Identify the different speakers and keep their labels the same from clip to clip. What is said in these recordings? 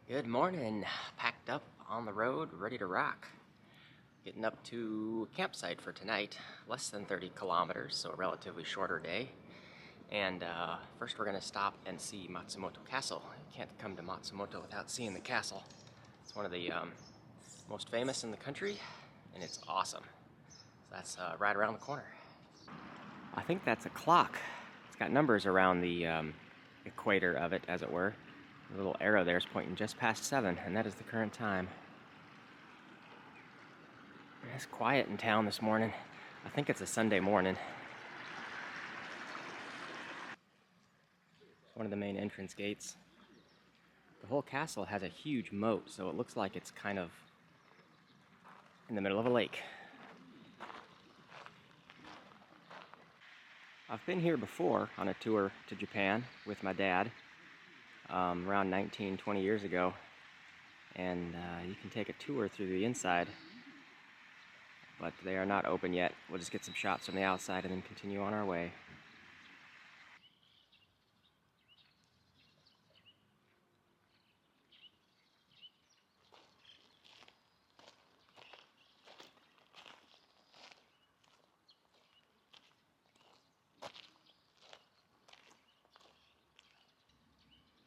Speaker 1: Good morning. Packed up on the road, ready to rock. Getting up to a campsite for tonight. Less than 30 kilometers, so a relatively shorter day. And first we're going to stop and see Matsumoto Castle. You can't come to Matsumoto without seeing the castle. It's one of the most famous in the country, and it's awesome. So that's right around the corner. I think that's a clock. It's got numbers around the equator of it, as it were. The little arrow there is pointing just past 7, and that is the current time. It's quiet in town this morning. I think it's a Sunday morning. It's one of the main entrance gates. The whole castle has a huge moat, so it looks like it's kind of in the middle of a lake. I've been here before on a tour to Japan with my dad. Around 19-20 years ago, and you can take a tour through the inside, but they are not open yet. We'll just get some shots from the outside and then continue on our way.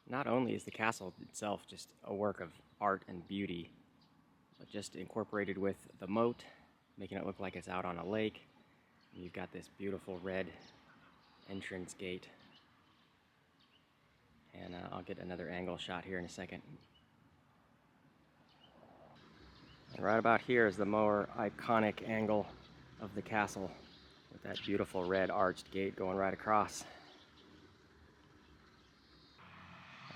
Speaker 1: Not only is the castle itself just a work of art and beauty, but just incorporated with the moat, making it look like it's out on a lake. And you've got this beautiful red entrance gate. And I'll get another angle shot here in a second. And right about here is the more iconic angle of the castle, with that beautiful red arched gate going right across.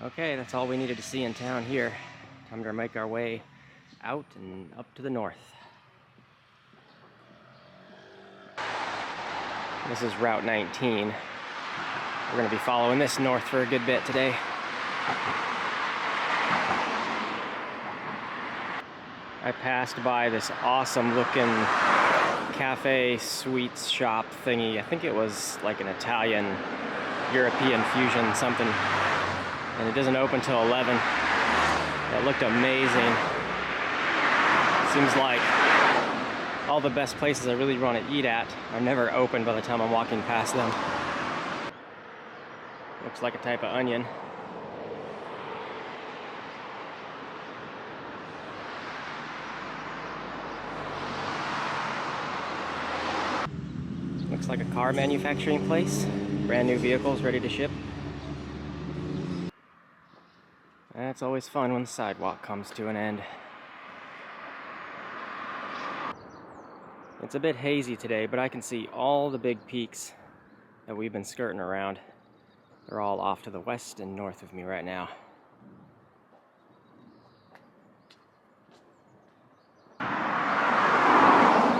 Speaker 1: Okay, that's all we needed to see in town here. Time to make our way out and up to the north. This is Route 19. We're going to be following this north for a good bit today. I passed by this awesome looking cafe sweets shop thingy. I think it was like an Italian European fusion something. And it doesn't open till 11. That looked amazing. Seems like all the best places I really want to eat at are never open by the time I'm walking past them. Looks like a type of onion. Looks like a car manufacturing place. Brand new vehicles ready to ship. That's always fun when the sidewalk comes to an end. It's a bit hazy today, but I can see all the big peaks that we've been skirting around. They're all off to the west and north of me right now.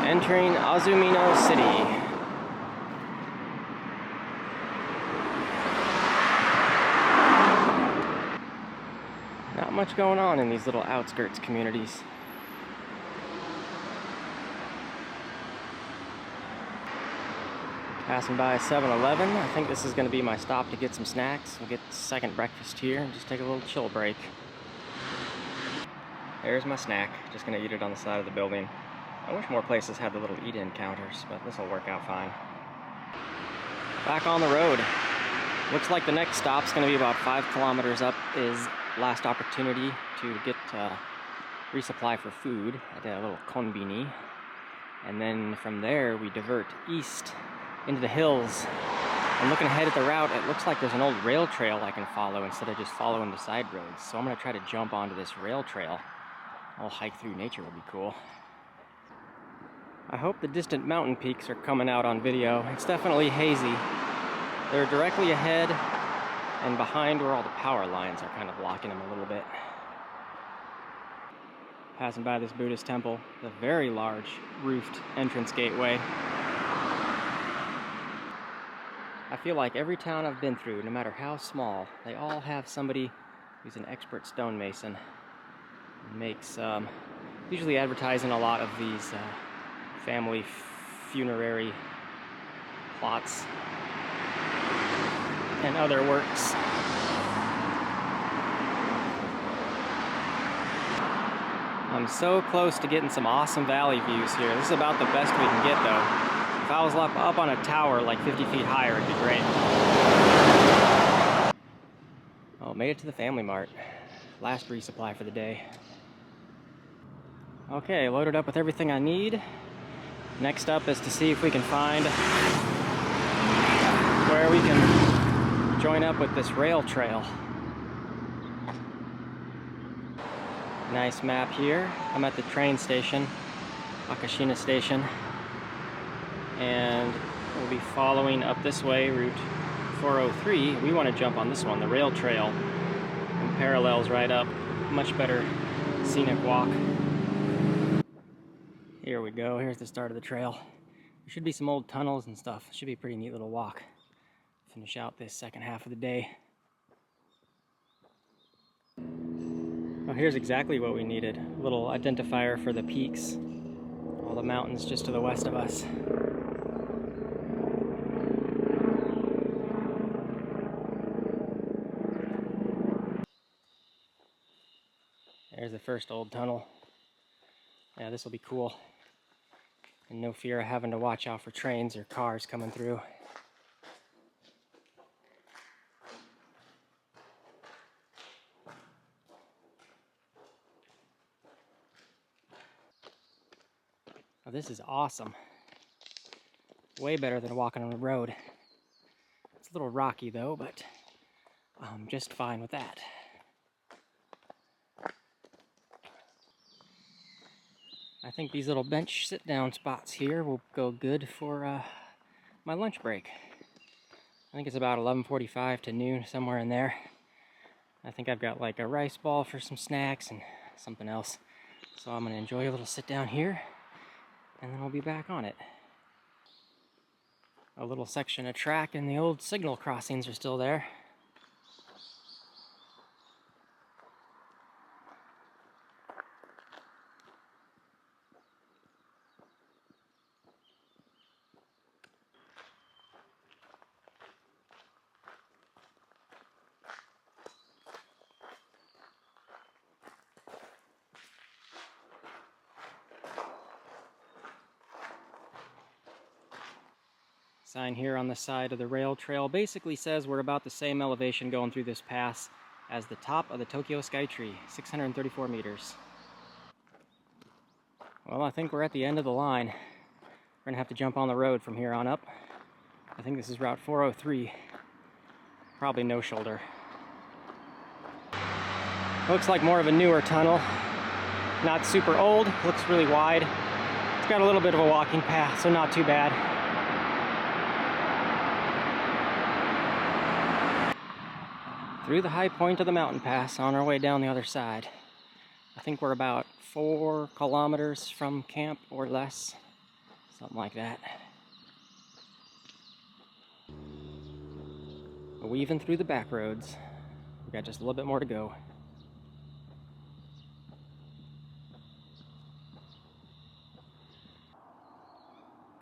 Speaker 1: Entering Azumino City. Not much going on in these little outskirts communities. Passing by 7-Eleven. I think this is going to be my stop to get some snacks. We'll get second breakfast here and just take a little chill break. There's my snack. Just going to eat it on the side of the building. I wish more places had the little eat-in counters, but this will work out fine. Back on the road. Looks like the next stop's going to be about 5 kilometers up. Is last opportunity to get resupply for food at a little konbini, and then from there we divert east into the hills. And looking ahead at the route, it looks like there's an old rail trail I can follow instead of just following the side roads. So I'm going to try to jump onto this rail trail. A little hike through nature will be cool. I hope the distant mountain peaks are coming out on video. It's definitely hazy. They're directly ahead and behind where all the power lines are kind of blocking them a little bit. Passing by this Buddhist temple, the very large roofed entrance gateway. I feel like every town I've been through, no matter how small, they all have somebody who's an expert stonemason. Makes, usually advertising a lot of these family funerary plots and other works. I'm so close to getting some awesome valley views here. This is about the best we can get though. If I was up on a tower like 50 feet higher, it'd be great. Oh, made it to the Family Mart. Last resupply for the day. Okay, loaded up with everything I need. Next up is to see if we can find where we can join up with this rail trail. Nice map here. I'm at the train station, Akashina station, and we'll be following up this way, Route 403. We want to jump on this one, the rail trail, and parallels right up. Much better scenic walk. Here we go. Here's the start of the trail. There should be some old tunnels and stuff. Should be a pretty neat little walk. Finish out this second half of the day. Oh, here's exactly what we needed. A little identifier for the peaks. All the mountains just to the west of us. There's the first old tunnel. Yeah, this will be cool. And no fear of having to watch out for trains or cars coming through. Oh, this is awesome. Way better than walking on the road. It's a little rocky though, but I'm just fine with that. I think these little bench sit-down spots here will go good for my lunch break. I think it's about 11:45 to noon, somewhere in there. I think I've got like a rice ball for some snacks and something else. So I'm gonna enjoy a little sit down here, and then we'll be back on it. A little section of track and the old signal crossings are still there. Sign here on the side of the rail trail basically says we're about the same elevation going through this pass as the top of the Tokyo Sky Tree, 634 meters. Well, I think we're at the end of the line. We're gonna have to jump on the road from here on up. I think this is Route 403. Probably no shoulder. Looks like more of a newer tunnel. Not super old, looks really wide. It's got a little bit of a walking path, so not too bad. Through the high point of the mountain pass on our way down the other side. I think we're about 4 kilometers from camp or less, something like that. Weaving through the back roads. We've got just a little bit more to go.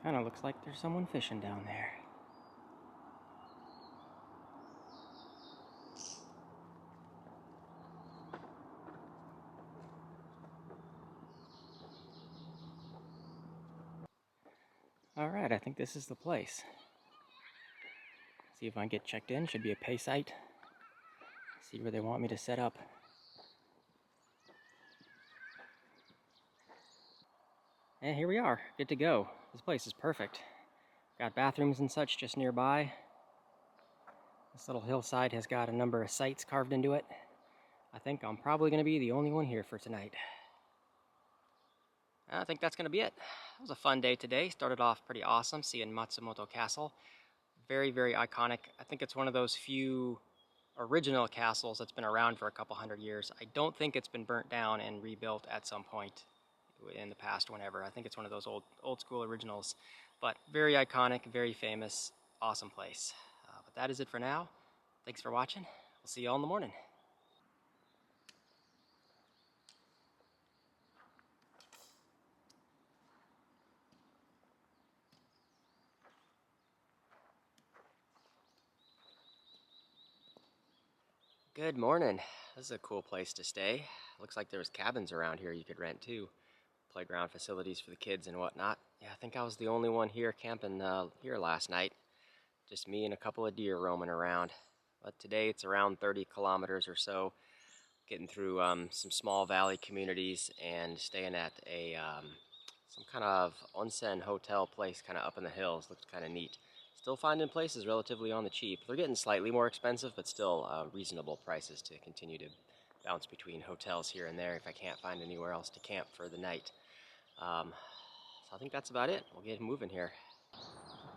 Speaker 1: Kind of looks like there's someone fishing down there. Alright, I think this is the place. See if I can get checked in. Should be a pay site. See where they want me to set up. And here we are, good to go. This place is perfect. Got bathrooms and such just nearby. This little hillside has got a number of sites carved into it. I think I'm probably going to be the only one here for tonight. I think that's going to be it. It was a fun day today. Started off pretty awesome, seeing Matsumoto Castle. Very, very iconic. I think it's one of those few original castles that's been around for a couple hundred years. I don't think it's been burnt down and rebuilt at some point in the past, whenever. I think it's one of those old school originals. But very iconic, very famous, awesome place. But that is it for now. Thanks for watching. We'll see you all in the morning. Good morning. This is a cool place to stay. Looks like there was cabins around here you could rent too. Playground facilities for the kids and whatnot. Yeah, I think I was the only one here camping here last night. Just me and a couple of deer roaming around. But today it's around 30 kilometers or so, getting through some small valley communities and staying at a some kind of onsen hotel place kind of up in the hills. Looks kind of neat. Still finding places relatively on the cheap. They're getting slightly more expensive, but still reasonable prices to continue to bounce between hotels here and there if I can't find anywhere else to camp for the night. So I think that's about it. We'll get moving here.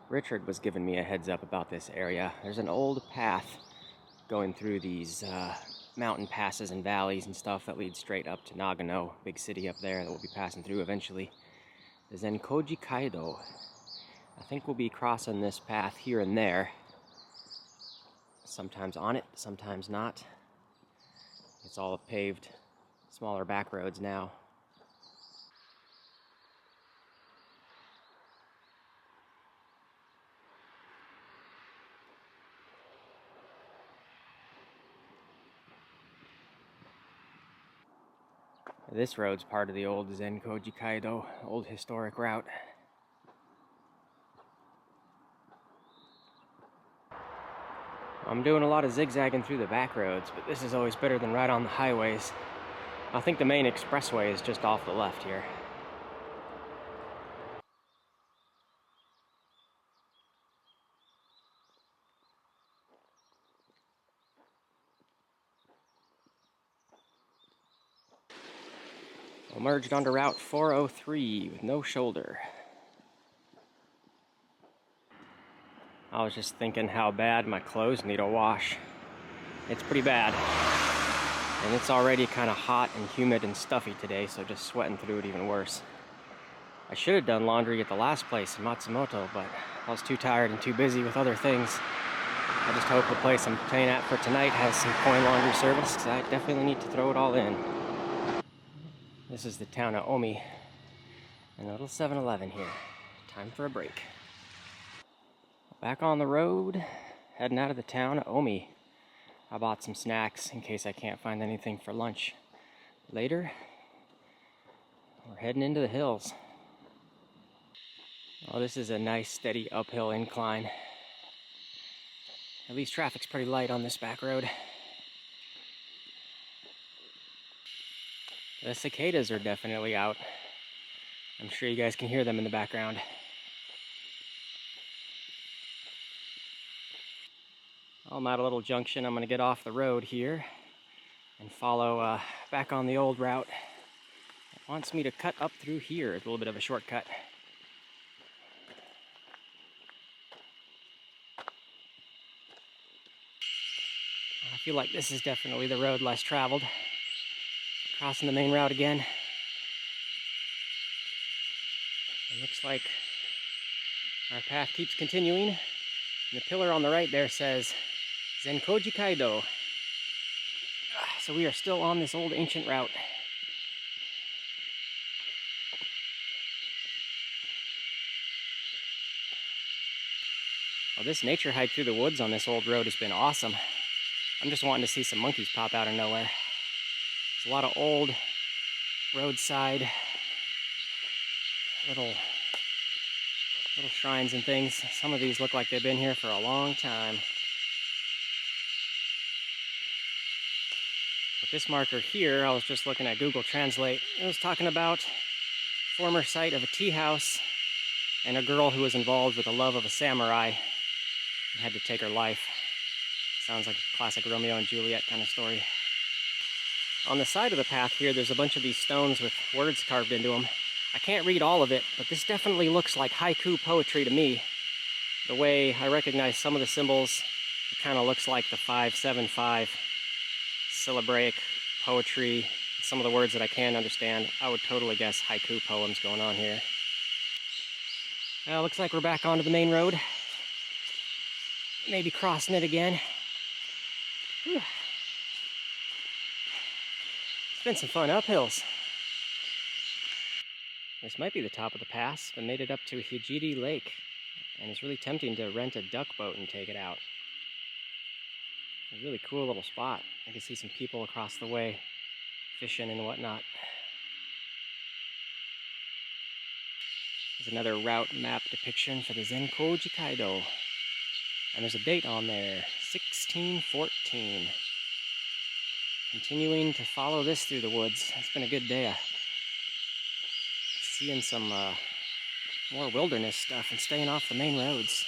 Speaker 1: Richard was giving me a heads up about this area. There's an old path going through these mountain passes and valleys and stuff that lead straight up to Nagano, big city up there that we'll be passing through eventually. The Zenkoji Kaido. I think we'll be crossing this path here and there. Sometimes on it, sometimes not. It's all paved, smaller back roads now. This road's part of the old Zenkoji Kaido, old historic route. I'm doing a lot of zigzagging through the back roads, but this is always better than right on the highways. I think the main expressway is just off the left here. We merged onto Route 403 with no shoulder. I was just thinking how bad my clothes need a wash. It's pretty bad. And it's already kind of hot and humid and stuffy today, so just sweating through it even worse. I should have done laundry at the last place in Matsumoto, but I was too tired and too busy with other things. I just hope the place I'm staying at for tonight has some coin laundry service, because I definitely need to throw it all in. This is the town of Omi, and a little 7-Eleven here. Time for a break. Back on the road, heading out of the town of Omi. I bought some snacks in case I can't find anything for lunch later. We're heading into the hills. Oh, this is a nice steady uphill incline. At least traffic's pretty light on this back road. The cicadas are definitely out. I'm sure you guys can hear them in the background. I'm at a little junction. I'm going to get off the road here and follow back on the old route. It wants me to cut up through here. It's a little bit of a shortcut. I feel like this is definitely the road less traveled. Crossing the main route again. It looks like our path keeps continuing. And the pillar on the right there says Zenkoji Kaido. So we are still on this old ancient route. Well, this nature hike through the woods on this old road has been awesome. I'm just wanting to see some monkeys pop out of nowhere. There's a lot of old roadside little shrines and things. Some of these look like they've been here for a long time. But this marker here, I was just looking at Google Translate. It was talking about former site of a tea house and a girl who was involved with the love of a samurai and had to take her life. Sounds like a classic Romeo and Juliet kind of story. On the side of the path here, there's a bunch of these stones with words carved into them. I can't read all of it, but this definitely looks like haiku poetry to me. The way I recognize some of the symbols, it kind of looks like the 575 syllabic poetry. Some of the words that I can understand, I would totally guess haiku poems going on here. Looks like we're back onto the main road. Maybe crossing it again. Whew. It's been some fun uphills. This might be the top of the pass, but made it up to Hijiri Lake. And it's really tempting to rent a duck boat and take it out. A really cool little spot. I can see some people across the way fishing and whatnot. There's another route map depiction for the Zenkoji Kaido. And there's a date on there, 1614. Continuing to follow this through the woods. It's been a good day. Seeing some more wilderness stuff and staying off the main roads.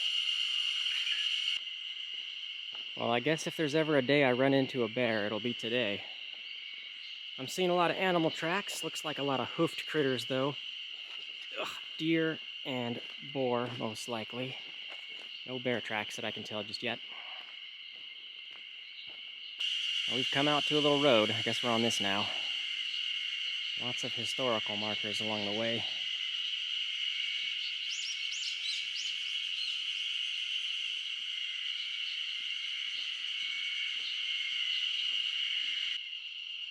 Speaker 1: Well, I guess if there's ever a day I run into a bear, it'll be today. I'm seeing a lot of animal tracks. Looks like a lot of hoofed critters, though. Ugh, deer and boar, most likely. No bear tracks that I can tell just yet. Well, we've come out to a little road. I guess we're on this now. Lots of historical markers along the way.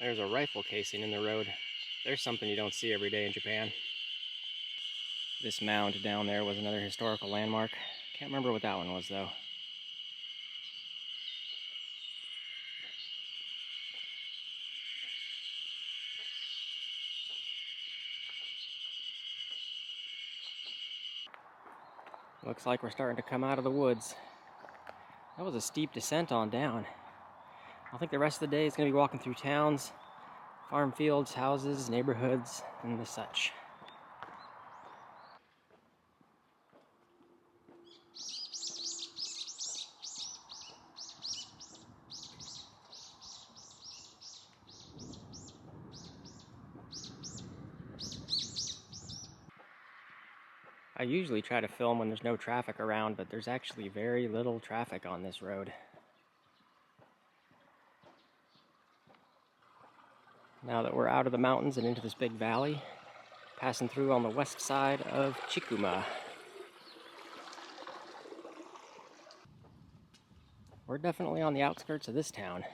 Speaker 1: There's a rifle casing in the road. There's something you don't see every day in Japan. This mound down there was another historical landmark. Can't remember what that one was, though. Looks like we're starting to come out of the woods. That was a steep descent on down. I think the rest of the day is going to be walking through towns, farm fields, houses, neighborhoods, and the such. I usually try to film when there's no traffic around, but there's actually very little traffic on this road. Now that we're out of the mountains and into this big valley, passing through on the west side of Chikuma. We're definitely on the outskirts of this town.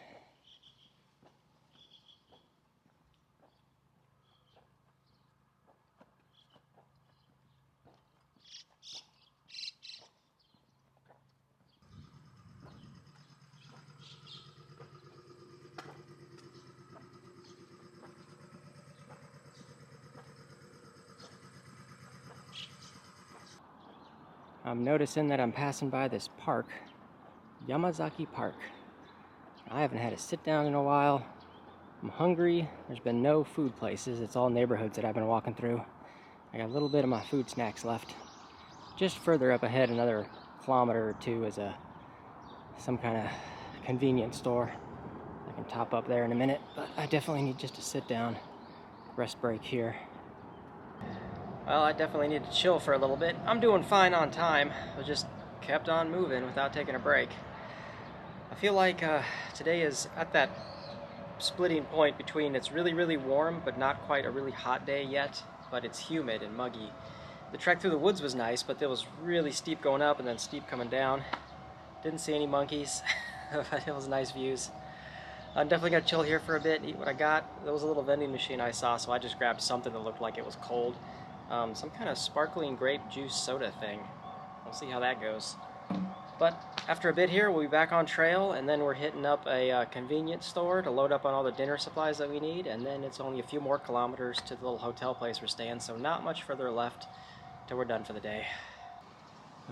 Speaker 1: I'm noticing that I'm passing by this park, Yamazaki Park. I haven't had a sit down in a while. I'm hungry. There's been no food places. It's all neighborhoods that I've been walking through. I got a little bit of my food snacks left. Just further up ahead, another kilometer or two, is some kind of convenience store. I can top up there in a minute, but I definitely need just to sit down, rest break here. Well, I definitely need to chill for a little bit. I'm doing fine on time. I just kept on moving without taking a break. I feel like today is at that splitting point between it's really, really warm, but not quite a really hot day yet, but it's humid and muggy. The trek through the woods was nice, but it was really steep going up and then steep coming down. Didn't see any monkeys, but it was nice views. I'm definitely gonna chill here for a bit and eat what I got. There was a little vending machine I saw, so I just grabbed something that looked like it was cold. Some kind of sparkling grape juice soda thing. We'll see how that goes. But after a bit here, we'll be back on trail, and then we're hitting up a convenience store to load up on all the dinner supplies that we need, and then it's only a few more kilometers to the little hotel place we're staying, so not much further left till we're done for the day.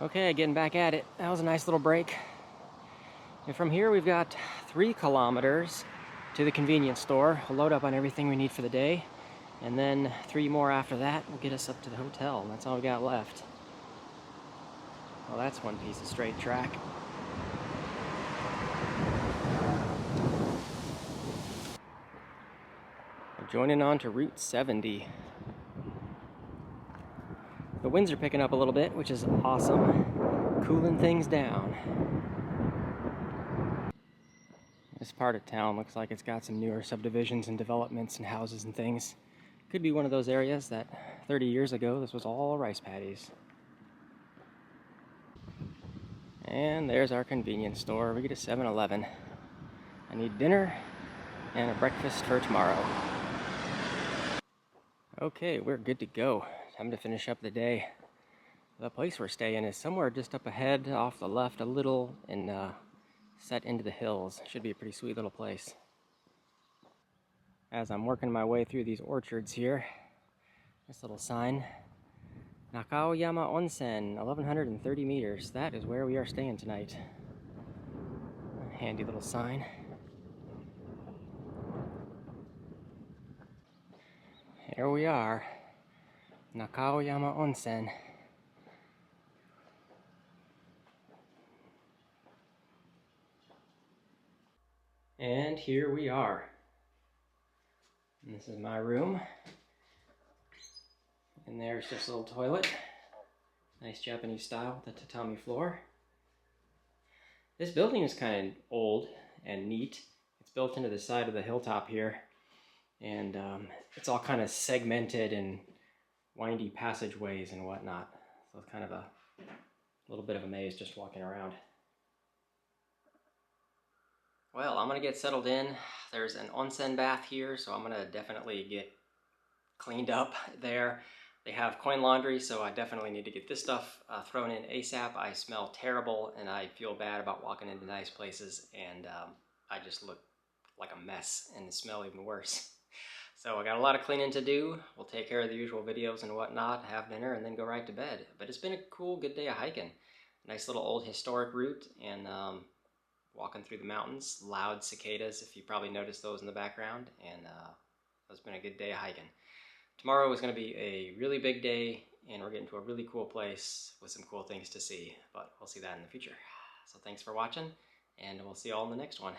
Speaker 1: Okay, getting back at it. That was a nice little break. And from here, we've got 3 kilometers to the convenience store. We'll load up on everything we need for the day. And then 3 more after that will get us up to the hotel, and that's all we got left. Well, that's one piece of straight track. I'm joining on to Route 70. The winds are picking up a little bit, which is awesome. Cooling things down. This part of town looks like it's got some newer subdivisions and developments and houses and things. Could be one of those areas that 30 years ago this was all rice paddies. And there's our convenience store. We get a 7-Eleven. I need dinner and a breakfast for tomorrow. Okay, we're good to go. Time to finish up the day. The place we're staying is somewhere just up ahead, off the left a little, in set into the hills. Should be a pretty sweet little place. As I'm working my way through these orchards here, this little sign, Nakaoyama Onsen, 1130 meters. That is where we are staying tonight. A handy little sign. Here we are, Nakaoyama Onsen. And here we are. And this is my room. And there's just a little toilet. Nice Japanese style with the tatami floor. This building is kind of old and neat. It's built into the side of the hilltop here. And it's all kind of segmented and windy passageways and whatnot. So it's kind of a little bit of a maze just walking around. Well, I'm gonna get settled in. There's an onsen bath here, so I'm gonna definitely get cleaned up there. They have coin laundry, so I definitely need to get this stuff thrown in ASAP. I smell terrible, and I feel bad about walking into nice places, and I just look like a mess and smell even worse. So I got a lot of cleaning to do. We'll take care of the usual videos and whatnot, have dinner, and then go right to bed. But it's been a cool, good day of hiking. Nice little old historic route, and walking through the mountains. Loud cicadas, if you probably noticed those in the background, and it's been a good day of hiking. Tomorrow is going to be a really big day, and we're getting to a really cool place with some cool things to see, but we'll see that in the future. So thanks for watching, and we'll see you all in the next one.